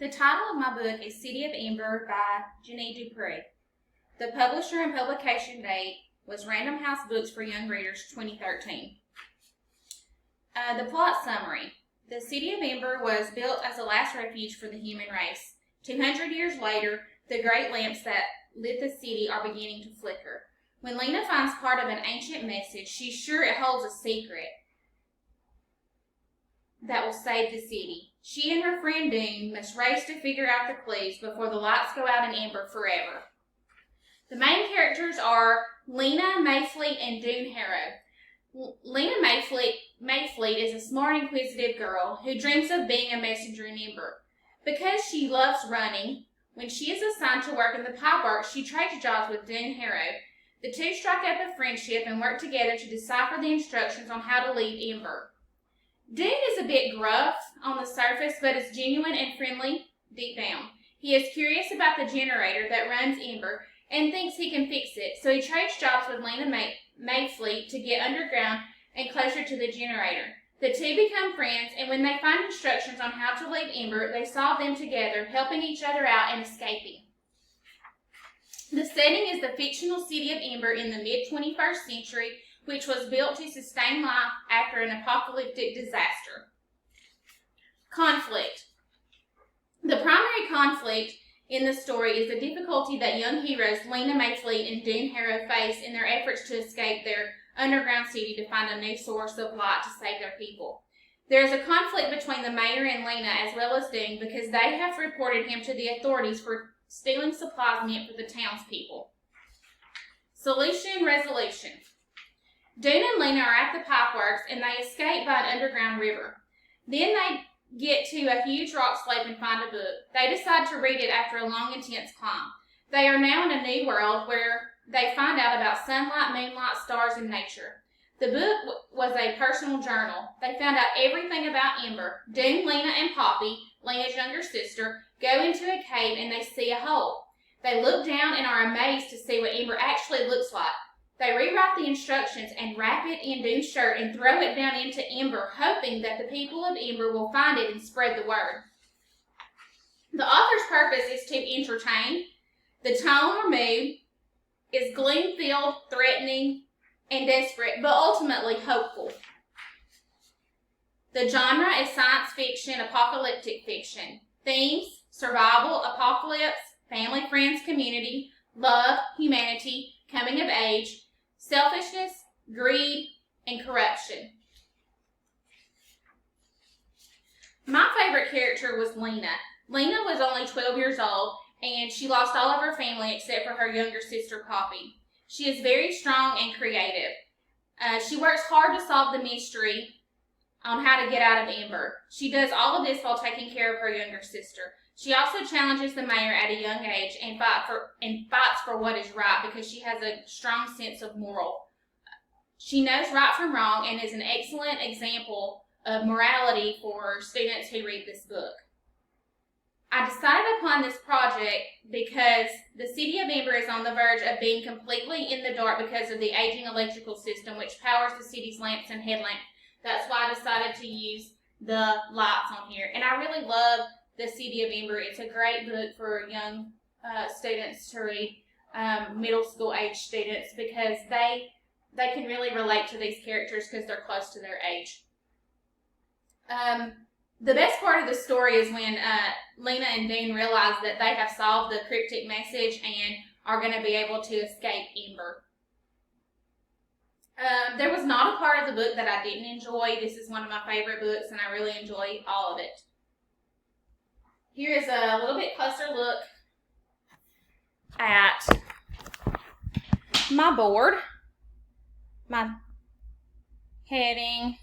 The title of my book is City of Ember by Jenny Dupree. The publisher and publication date was Random House Books for Young Readers 2013. The plot summary. The City of Ember was built as a last refuge for the human race. 200 years later, the great lamps that lit the city are beginning to flicker. When Lena finds part of an ancient message, she's sure it holds a secret that will save the city. She and her friend Doon must race to figure out the clues before the lights go out in Ember forever. The main characters are Lena, Mayfleet, and Doon Harrow. Lena Mayfleet is a smart, inquisitive girl who dreams of being a messenger in Ember. Because she loves running, when she is assigned to work in the pipeworks, she trades jobs with Doon Harrow. The two strike up a friendship and work together to decipher the instructions on how to leave Ember. Doon is a bit gruff on the surface, but is genuine and friendly deep down. He is curious about the generator that runs Ember and thinks he can fix it, so he trades jobs with Lena Mayfleet to get underground and closer to the generator. The two become friends, and when they find instructions on how to leave Ember, they solve them together, helping each other out and escaping. The setting is the fictional city of Ember in the mid-21st century, which was built to sustain life after an apocalyptic disaster. Conflict. The primary conflict in the story is the difficulty that young heroes Lena Mayfleet and Doon Harrow face in their efforts to escape their underground city to find a new source of light to save their people. There is a conflict between the mayor and Lena as well as Doon because they have reported him to the authorities for stealing supplies meant for the townspeople. Solution resolution. Doon and Lena are at the pipeworks and they escape by an underground river. Then they get to a huge rock slope and find a book. They decide to read it after a long, intense climb. They are now in a new world where they find out about sunlight, moonlight, stars, and nature. The book was a personal journal. They found out everything about Ember. Doon, Lena, and Poppy, Lena's younger sister, go into a cave and they see a hole. They look down and are amazed to see what Ember actually looks like. They rewrite the instructions and wrap it in Doon's shirt and throw it down into Ember, hoping that the people of Ember will find it and spread the word. The author's purpose is to entertain. The tone or mood is gloom-filled, threatening, and desperate, but ultimately hopeful. The genre is science fiction, apocalyptic fiction. Themes: survival, apocalypse, family, friends, community, love, humanity, coming of age, selfishness, greed, and corruption. My favorite character was Lena. Lena was only 12 years old, and she lost all of her family except for her younger sister, Poppy. She is very strong and creative. She works hard to solve the mystery on how to get out of Ember. She does all of this while taking care of her younger sister. She also challenges the mayor at a young age and fights for what is right because she has a strong sense of moral. She knows right from wrong and is an excellent example of morality for students who read this book. I decided upon this project because the city of Ember is on the verge of being completely in the dark because of the aging electrical system which powers the city's lamps and headlamps. That's why I decided to use the lights on here. And I really love The City of Ember. It's a great book for young students to read, middle school age students, because they can really relate to these characters because they're close to their age. The best part of the story is when Lena and Doon realize that they have solved the cryptic message and are going to be able to escape Ember. There was not a part of the book that I didn't enjoy. This is one of my favorite books and I really enjoy all of it. Here is a little bit closer look at my board. My heading